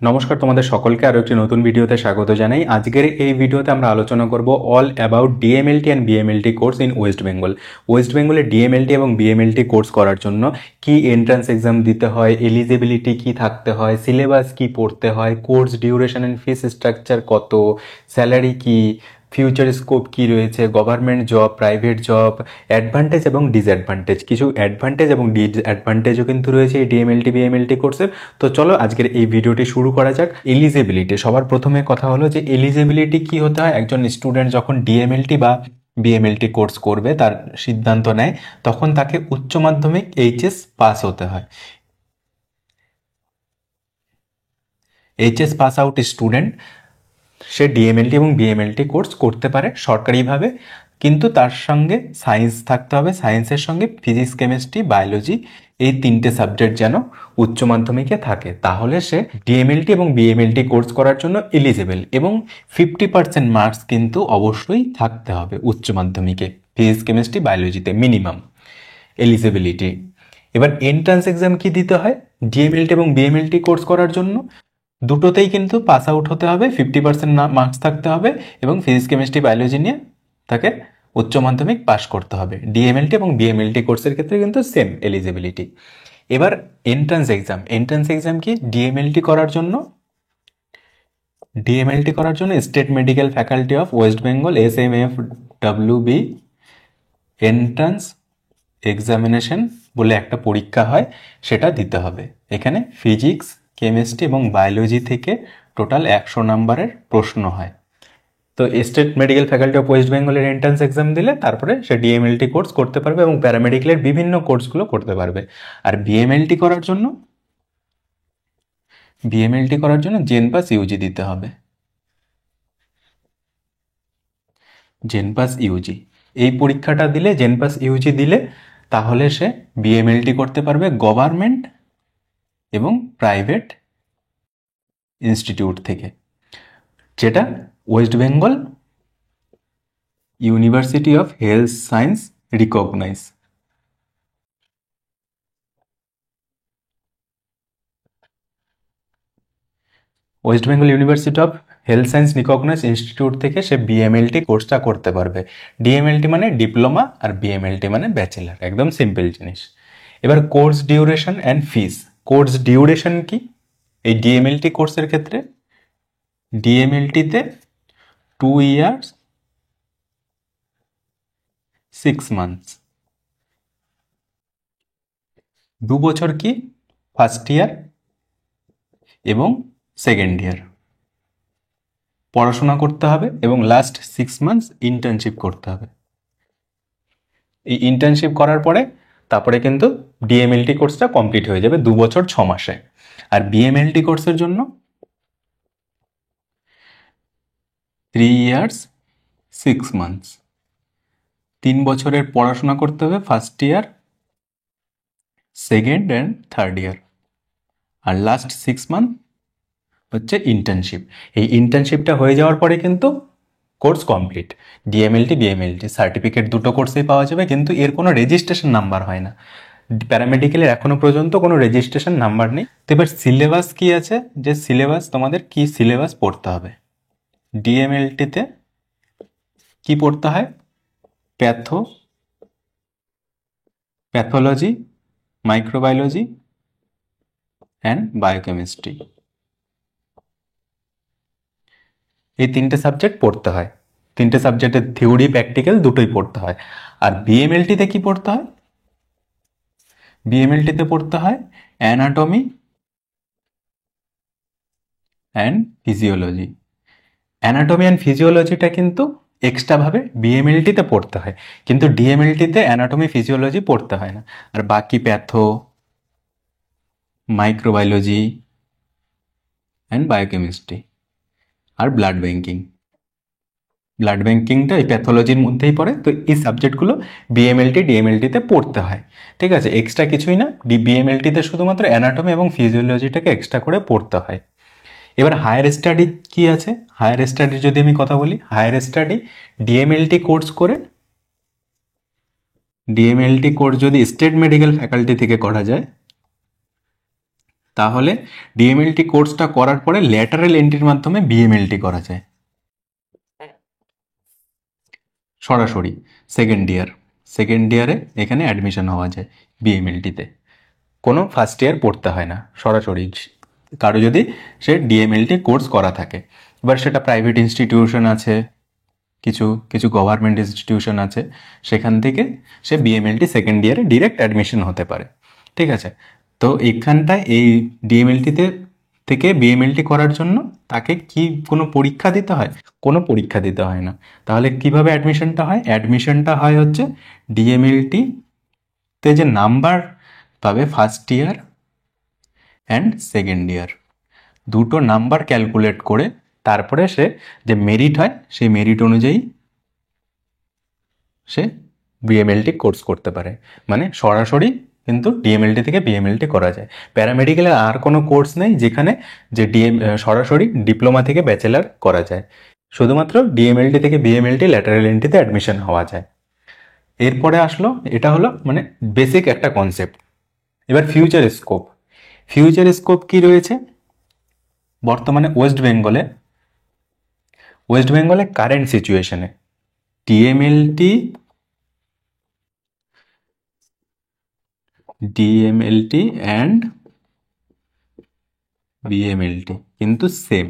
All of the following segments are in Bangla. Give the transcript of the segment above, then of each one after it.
নমস্কার, তোমাদের সকলকে আরও একটি নতুন ভিডিওতে স্বাগত জানাই। আজকের এই ভিডিওতে আমরা আলোচনা করব all about DMLT and BMLT course in West Bengal. West বেঙ্গলে ডিএমএলটি এবং বিএমএলটি কোর্স করার জন্য কি এন্ট্রান্স এক্সাম দিতে হয়, এলিজিবিলিটি কি থাকতে হয়, সিলেবাস কি পড়তে হয়, course duration and fees structure কত, স্যালারি কি, ফিউচার স্কোপ কি রয়েছে, government job, private job, advantage এবং ডিসঅ্যাডভান্টেজ, কিছু অ্যাডভান্টেজ এবং ডিসঅ্যাডভান্টেজও কিন্তু রয়েছে এই ডিএমএলটি বিএমএলটি কোর্সের। তো চলো আজকের এই ভিডিওটি শুরু করা যাক। এলিজিবিলিটি, সবার প্রথমে কথা হলো যে এলিজিবিলিটি কি হতে হয়। একজন স্টুডেন্ট যখন ডিএমএলটি বা বিএমএলটি কোর্স করবে, তার সিদ্ধান্ত নেয়, তখন তাকে উচ্চ মাধ্যমিক এইচএস পাস হতে হয়। এইচএস পাস আউট স্টুডেন্ট সে ডিএমএলটি এবং বিএমএলটি কোর্স করতে পারে সরকারিভাবে, কিন্তু তার সঙ্গে সায়েন্স থাকতে হবে। সায়েন্সের সঙ্গে ফিজিক্স, কেমিস্ট্রি, বায়োলজি এই তিনটে সাবজেক্ট যেন উচ্চ মাধ্যমিকে থাকে, তাহলে সে ডিএমএলটি এবং বিএমএলটি কোর্স করার জন্য এলিজিবল। এবং 50% মার্কস কিন্তু অবশ্যই থাকতে হবে উচ্চ মাধ্যমিকে ফিজিক্স, কেমিস্ট্রি, বায়োলজিতে মিনিমাম এলিজিবিলিটি। এবার এন্ট্রান্স এক্সাম কি দিতে হয় ডিএমএলটি এবং বিএমএলটি কোর্স করার জন্য? দুটোতেই কিন্তু পাস আউট হতে হবে, 50% মার্কস থাকতে হবে এবং ফিজিক্স, কেমিস্ট্রি, বায়োলজি নিয়ে তাকে উচ্চ মাধ্যমিক পাশ করতে হবে। ডিএমএলটি এবং বিএমএলটি কোর্সের ক্ষেত্রে কিন্তু সেম এলিজিবিলিটি। এবার এন্ট্রান্স এক্সাম কি ডিএমএলটি করার জন্য? State medical faculty of West Bengal SMFWB entrance examination বলে একটা পরীক্ষা হয়, সেটা দিতে হবে। এখানে ফিজিক্স, কেমিস্ট্রি এবং বায়োলজি থেকে টোটাল 100 নম্বরের প্রশ্ন হয়। তো state medical faculty of West বেঙ্গলের এন্ট্রান্স এক্সাম দিলে তারপরে সে ডিএমএলটি কোর্স করতে পারবে এবং প্যারামেডিকেলের বিভিন্ন কোর্সগুলো করতে পারবে। আর বিএমএলটি করার জন্য জেনপাস ইউজি দিতে হবে। জেনপাস ইউজি, এই পরীক্ষাটা দিলে, জেনপাস ইউজি দিলে, তাহলে সে বিএমএলটি করতে পারবে গভর্নমেন্ট এবং প্রাইভেট ইনস্টিটিউট থেকে, যেটা West Bengal university of health science recognise. West Bengal university of health science recognise institute থেকে সে বিএমএলটি কোর্সটা করতে পারবে। ডিএমএলটি মানে ডিপ্লোমা আর বিএমএলটি মানে ব্যাচেলার, একদম সিম্পল জিনিস। এবার course duration and fees. Course duration কি এই ডিএমএলটি কোর্সের ক্ষেত্রে? ডিএমএলটিতে 2 years 6 months। 2 বছর কি ফার্স্ট ইয়ার এবং সেকেন্ড ইয়ার পড়াশোনা করতে হবে এবং লাস্ট 6 months ইন্টার্নশিপ করতে হবে। এই ইন্টার্নশিপ করার পরে তারপরে কিন্তু ডিএমএলটি কোর্সটা কমপ্লিট হয়ে যাবে 2 বছর 6 মাসে। আর বিএমএলটি কোর্সের জন্য 3 years 6 months। 3 বছরের পড়াশোনা করতে হবে, first year, second and third year, আর লাস্ট 6 month হচ্ছে ইন্টার্নশিপ। এই ইন্টার্নশিপটা হয়ে যাওয়ার পরে কিন্তু course complete. DMLT, BMLT certificate দুটো কোর্সেই পাওয়া যাবে, কিন্তু এর কোনো রেজিস্ট্রেশন নাম্বার হয় না। প্যারামেডিকেলের এখনো পর্যন্ত কোনো রেজিস্ট্রেশন নাম্বার নেই। তো এবার সিলেবাস কি আছে, যে সিলেবাস, তোমাদের কি সিলেবাস পড়তে হবে? ডিএমএলটিতে কি পড়তে হয়? প্যাথোলজি, মাইক্রোবায়োলজি অ্যান্ড বায়োকেমিস্ট্রি, এই 3টে সাবজেক্ট পড়তে হয়। 3টে সাবজেক্টের থিওরি প্র্যাকটিক্যাল দুটোই পড়তে হয়। আর বিএমএলটিতে কি পড়তে হয়? বিএমএলটিতে পড়তে হয় anatomy and physiology. Anatomy and ফিজিওলজিটা কিন্তু এক্সট্রাভাবে বিএমএলটিতে পড়তে হয়, কিন্তু ডিএমএলটিতে অ্যানাটমি, ফিজিওলজি পড়তে হয় না। আর বাকি প্যাথো, মাইক্রোবায়োলজি অ্যান্ড বায়োকেমিস্ট্রি আর ব্লাড ব্যাঙ্কিংটা এই প্যাথোলজির মধ্যেই পড়ে। তো এই সাবজেক্টগুলো বিএমএলটি, ডিএমএলটিতে পড়তে হয়, ঠিক আছে? এক্সট্রা কিছুই না, বিএমএলটিতে শুধুমাত্র অ্যানাটমি এবং ফিজিওলজিটাকে এক্সট্রা করে পড়তে হয়। এবার হায়ার স্টাডি কি আছে? হায়ার স্টাডির যদি আমি কথা বলি, হায়ার স্টাডি ডিএমএলটি কোর্স করে, ডিএমএলটি কোর্স যদি স্টেট মেডিকেল ফ্যাকাল্টি থেকে করা যায়, তাহলে ডিএমএলটি কোর্সটা করার পরে ল্যাটারাল এন্ট্রির মাধ্যমে বিএমএলটি করা যায় সরাসরি সেকেন্ড ইয়ারে এখানে অ্যাডমিশন হওয়া যায় বিএমএলটিতে, কোনো ফার্স্ট ইয়ার পড়তে হয় না, সরাসরি কারো যদি সে ডিএমএলটি কোর্স করা থাকে। এবার সেটা প্রাইভেট ইনস্টিটিউশন আছে, কিছু কিছু গভর্নমেন্ট ইনস্টিটিউশন আছে, সেখান থেকে সে বিএমএলটি সেকেন্ড ইয়ারে ডিরেক্ট অ্যাডমিশন হতে পারে। ঠিক আছে, তো এখানটায় এই ডিএমএলটিতে থেকে বিএমএলটি করার জন্য তাকে কি কোনো পরীক্ষা দিতে হয়? কোনো পরীক্ষা দিতে হয় না। তাহলে কিভাবে অ্যাডমিশনটা হয়? অ্যাডমিশনটা হয় হচ্ছে ডিএমএলটিতে যে নাম্বার পাবে first year and second year, দুটো নাম্বার ক্যালকুলেট করে তারপরে সে যে মেরিট হয় সেই মেরিট অনুযায়ী সে বিএমএলটি কোর্স করতে পারে। মানে সরাসরি কিন্তু ডিএমএলটি থেকে বিএমএলটি করা যায়। প্যারামেডিক্যালের আর কোনো কোর্স নেই যেখানে যে সরাসরি ডিপ্লোমা থেকে ব্যাচেলার করা যায়, শুধুমাত্র ডিএমএলটি থেকে বিএমএলটি ল্যাটারাল এন্ট্রিতে অ্যাডমিশন হওয়া যায়। এরপরে আসলো, এটা হলো মানে বেসিক একটা কনসেপ্ট। এবার ফিউচার স্কোপ কি রয়েছে বর্তমানে ওয়েস্ট বেঙ্গলে কারেন্ট সিচুয়েশনে ডিএমএলটি অ্যান্ড বিএমএলটি কিন্তু সেম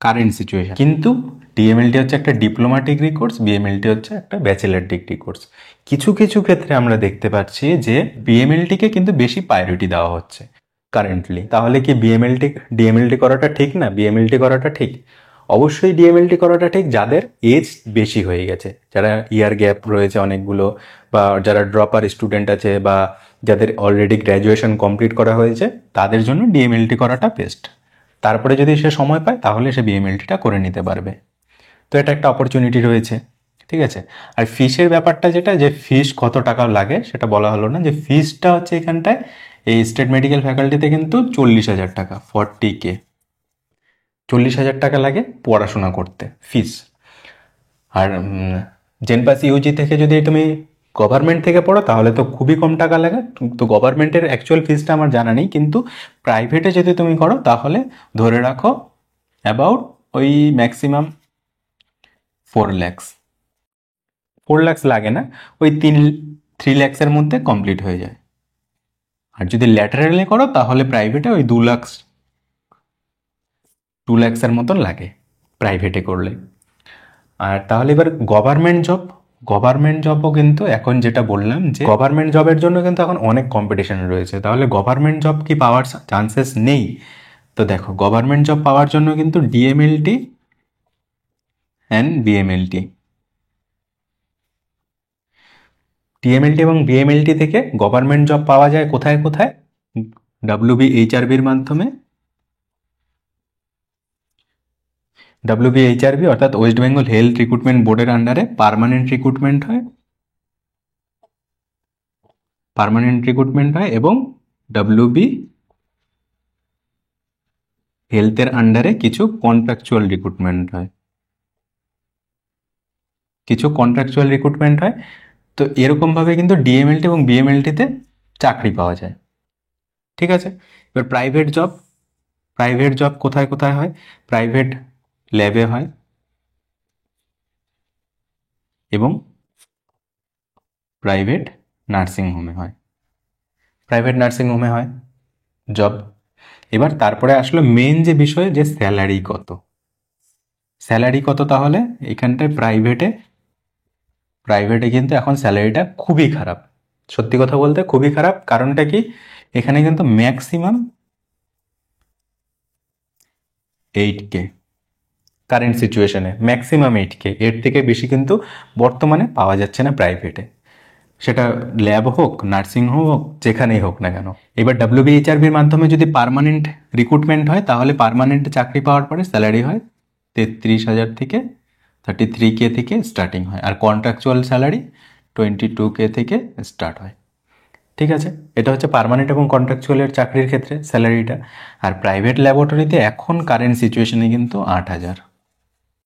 কারেন্ট সিচুয়েশন, কিন্তু ডিএমএলটি হচ্ছে একটা ডিপ্লোমা ডিগ্রি কোর্স, বিএমএলটি হচ্ছে একটা ব্যাচেলার ডিগ্রি কোর্স। কিছু কিছু ক্ষেত্রে আমরা দেখতে পাচ্ছি যে বিএমএলটিকে কিন্তু বেশি প্রায়োরিটি দেওয়া হচ্ছে কারেন্টলি। তাহলে কি ডিএমএলটি করাটা ঠিক না? বিএমএলটি করাটা ঠিক? অবশ্যই ডিএমএলটি করাটা ঠিক যাদের এজ বেশি হয়ে গেছে, যারা ইয়ার গ্যাপ রয়েছে অনেকগুলো, বা যারা ড্রপার স্টুডেন্ট আছে, বা যাদের অলরেডি গ্র্যাজুয়েশন কমপ্লিট করা হয়েছে, তাদের জন্য ডিএমএলটি করাটা বেস্ট। তারপরে যদি সে সময় পায় তাহলে সে বিএমএলটিটা করে নিতে পারবে। তো এটা একটা অপরচুনিটি রয়েছে। ঠিক আছে, আর ফিসের ব্যাপারটা যেটা, যে ফিস কত টাকা লাগে সেটা বলা হলো না। যে ফিসটা হচ্ছে এখানটায় এই স্টেট মেডিকেল ফ্যাকাল্টিতে কিন্তু 40,000 টাকা, 40K, 40,000 টাকা লাগে পড়াশোনা করতে ফিস। আর জেনপাস ইউজি থেকে যদি তুমি গভর্নমেন্ট থেকে পড়ো তাহলে তো খুবই কম টাকা লাগে। তো গভর্নমেন্টের অ্যাকচুয়াল ফিসটা আমার জানা নেই, কিন্তু প্রাইভেটে যদি তুমি করো তাহলে ধরে রাখো অ্যাবাউট ওই ম্যাক্সিমাম 4 lakhs লাগে না, ওই 3 lakhs-এর মধ্যে কমপ্লিট হয়ে যায়। আর যদি ল্যাটারালি করো তাহলে প্রাইভেটে ওই 2 lakhs-এর মতন লাগে প্রাইভেটে করলে। আর তাহলে এবার গভর্নমেন্ট জবও কিন্তু এখন যেটা বললাম, যে গভর্নমেন্ট জবের জন্য কিন্তু এখন অনেক কম্পিটিশন রয়েছে। তাহলে গভর্নমেন্ট জব কি পাওয়ার চান্সেস নেই? তো দেখো, গভর্নমেন্ট জব পাওয়ার জন্য কিন্তু ডিএমএলটি অ্যান্ড বিএমএলটি এবং বিএমএলটি থেকে গভর্নমেন্ট জব পাওয়া যায় কোথায় কোথায়? WBHRB-র মাধ্যমে। WBHRB অর্থাৎ ওয়েস্ট বেঙ্গল হেলথ রিক্রুটমেন্ট বোর্ডের আন্ডারে পার্মানেন্ট রিক্রুটমেন্ট হয় এবং WB হেলথের আন্ডারে কিছু কন্ট্রাকচুয়াল রিক্রুটমেন্ট হয়। তো এরকমভাবে কিন্তু ডিএমএলটি এবং বিএমএলটিতে চাকরি পাওয়া যায়। ঠিক আছে, এবার প্রাইভেট জব কোথায় কোথায় হয়? প্রাইভেট ল্যাবে হয় এবং প্রাইভেট নার্সিং হোমে হয় জব। এবার তারপরে আসলো মেন যে বিষয়, যে স্যালারি কত। তাহলে এখানটায় প্রাইভেটে কিন্তু এখন স্যালারিটা খুবই খারাপ, সত্যি কথা বলতে খুবই খারাপ। কারণটা কি? এখানে কিন্তু ম্যাক্সিমাম 8K কারেন্ট সিচুয়েশনে, ম্যাক্সিমাম 8K, এর থেকে বেশি কিন্তু বর্তমানে পাওয়া যাচ্ছে না প্রাইভেটে, সেটা ল্যাব হোক, নার্সিং হোম হোক, যেখানেই হোক না কেন। এবার WBHRB-র মাধ্যমে যদি পার্মানেন্ট রিক্রুটমেন্ট হয় তাহলে পার্মানেন্ট চাকরি পাওয়ার পরে স্যালারি হয় 33,000 থেকে 33K থেকে স্টার্টিং হয়, আর কন্ট্রাকচুয়াল স্যালারি 22K থেকে স্টার্ট হয়। ঠিক আছে, এটা হচ্ছে পার্মানেন্ট এবং কন্ট্রাকচুয়ালের চাকরির ক্ষেত্রে স্যালারিটা। আর প্রাইভেট ল্যাবরেটরিতে এখন কারেন্ট সিচুয়েশনে কিন্তু 8,000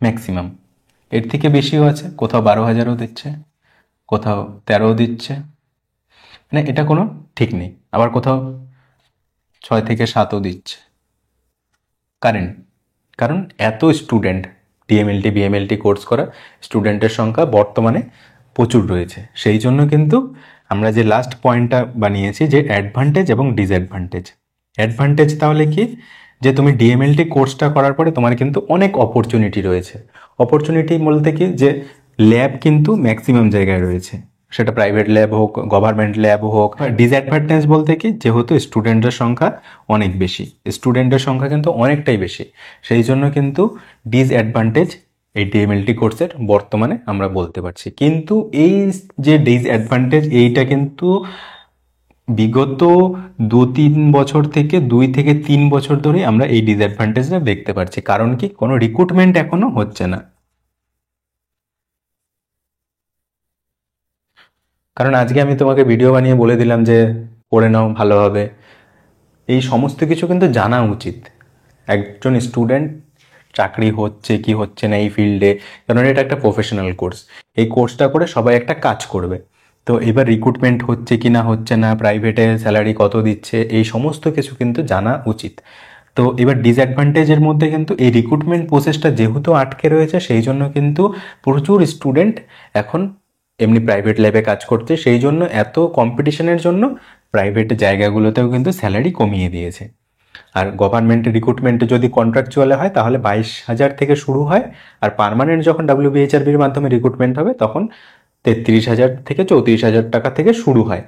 ম্যাক্সিমাম, এর থেকে বেশিও আছে, কোথাও 12,000-ও দিচ্ছে, কোথাও 13-ও দিচ্ছে, মানে এটা কোনো ঠিক নেই। আবার কোথাও 6 থেকে 7ও দিচ্ছে। কারণ এত স্টুডেন্ট ডিএমএলটি বিএমএলটি কোর্স করা স্টুডেন্টের সংখ্যা বর্তমানে প্রচুর রয়েছে। সেই জন্য কিন্তু আমরা যে লাস্ট পয়েন্টটা বানিয়েছি যে অ্যাডভান্টেজ এবং ডিসঅ্যাডভান্টেজ। অ্যাডভান্টেজ তাহলে কি, যে তুমি ডিএমএলটি কোর্সটা করার পরে তোমার কিন্তু অনেক অপরচুনিটি রয়েছে। অপরচুনিটি বলতে কি, যে ল্যাব কিন্তু ম্যাক্সিমাম জায়গায় রয়েছে, সেটা প্রাইভেট ল্যাব হোক গভর্নমেন্ট ল্যাব হোক। ডিসঅ্যাডভান্টেজ বলতে কি, যেহেতু স্টুডেন্টের সংখ্যা অনেক বেশি, স্টুডেন্টের সংখ্যা কিন্তু অনেকটাই বেশি, সেই জন্য কিন্তু ডিসঅ্যাডভান্টেজ এই ডিএমএলটি কোর্সের বর্তমানে আমরা বলতে পারছি। কিন্তু এই যে ডিসঅ্যাডভান্টেজ, এইটা কিন্তু বিগত 2-3 বছর থেকে 2 থেকে 3 বছর ধরে আমরা এই ডিসঅ্যাডভান্টেজটা দেখতে পাচ্ছি। কারণ কি, কোনো রিক্রুটমেন্ট এখনো হচ্ছে না। কারণ আজকে আমি তোমাকে ভিডিও বানিয়ে বলে দিলাম যে পড়ে নাও ভালোভাবে, এই সমস্ত কিছু কিন্তু জানা উচিত একজন স্টুডেন্ট চাকরি হচ্ছে কি হচ্ছে না এই ফিল্ডে, কারণ এটা একটা প্রফেশনাল কোর্স। এই কোর্সটা করে সবাই একটা কাজ করবে। তো এবার রিক্রুটমেন্ট হচ্ছে কি না হচ্ছে না, প্রাইভেটে স্যালারি কত দিচ্ছে, এই সমস্ত কিছু কিন্তু জানা উচিত। তো এবার ডিসঅ্যাডভান্টেজের মধ্যে কিন্তু এই রিক্রুটমেন্ট প্রসেসটা যেহেতু আটকে রয়েছে, সেই জন্য কিন্তু প্রচুর স্টুডেন্ট এখন এমনি প্রাইভেট ল্যাবে কাজ করছে। সেই জন্য এত কম্পিটিশনের জন্য প্রাইভেট জায়গাগুলোতেও কিন্তু স্যালারি কমিয়ে দিয়েছে। আর গভর্নমেন্ট রিক্রুটমেন্টে যদি কন্ট্রাকচুয়ালে হয় তাহলে 22,000 থেকে শুরু হয়, আর পার্মানেন্ট যখন WBHRBর মাধ্যমে রিক্রুটমেন্ট হবে তখন 33,000 থেকে 34,000 টাকা থেকে শুরু হয়।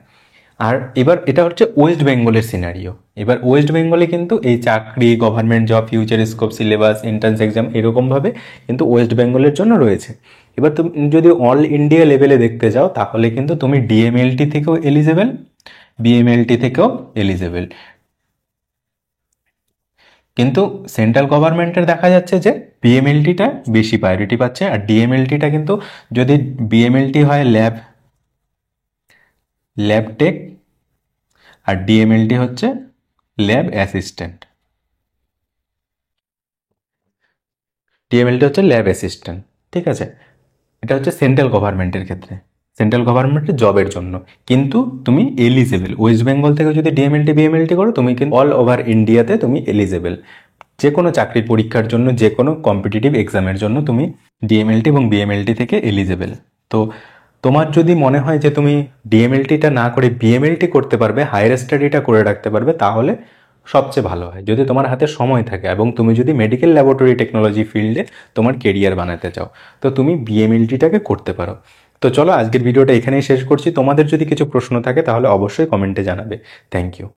আর এবার এটা হচ্ছে ওয়েস্ট বেঙ্গলের সিনারিও। এবার ওয়েস্ট বেঙ্গলে কিন্তু এই চাকরি, government job, future scope, syllabus, entrance exam এরকমভাবে কিন্তু ওয়েস্ট বেঙ্গলের জন্য রয়েছে। এবার তুমি যদি অল ইন্ডিয়া লেভেলে দেখতে যাও তাহলে কিন্তু তুমি ডিএমএলটি থেকেও এলিজেবল, বিএমএলটি থেকেও এলিজেবল। কিন্তু সেন্ট্রাল গভর্নমেন্টের দেখা যাচ্ছে যে বিএমএলটিটা বেশি প্রায়োরিটি পাচ্ছে, আর ডিএমএলটিটা কিন্তু যদি বিএমএলটি হয় ল্যাব টেক, আর ডিএমএলটি হচ্ছে ল্যাব অ্যাসিস্ট্যান্ট। ডিএমএলটি হচ্ছে ল্যাব অ্যাসিস্ট্যান্ট, ঠিক আছে। এটা হচ্ছে সেন্ট্রাল গভর্নমেন্টের ক্ষেত্রে, সেন্ট্রাল গভর্নমেন্টের জবের জন্য। কিন্তু তুমি এলিজেবল, ওয়েস্ট বেঙ্গল থেকে যদি ডিএমএলটি বিএমএলটি করো তুমি কিন্তু অল ওভার ইন্ডিয়াতে তুমি এলিজেবল। যে কোনো চাকরির পরীক্ষার জন্য, যে কোনো কম্পিটিটিভ এক্সামের জন্য তুমি ডিএমএলটি এবং বিএমএলটি থেকে এলিজেবল। তো তোমার যদি মনে হয় যে তুমি ডিএমএলটিটা না করে বিএমএলটি করতে পারবে, হায়ার স্টাডিটা করে রাখতে পারবে, তাহলে সবচেয়ে ভালো হয় যদি তোমার হাতে সময় থাকে এবং তুমি যদি মেডিকেল ল্যাবরেটরি টেকনোলজি ফিল্ডে তোমার কেরিয়ার বানাতে চাও, তো তুমি বিএমএলটিটাকে করতে পারো। তো চলো আজকের ভিডিওটা এখানেই শেষ করছি। তোমাদের যদি কিছু প্রশ্ন থাকে তাহলে অবশ্যই কমেন্টে জানাবে। Thank you.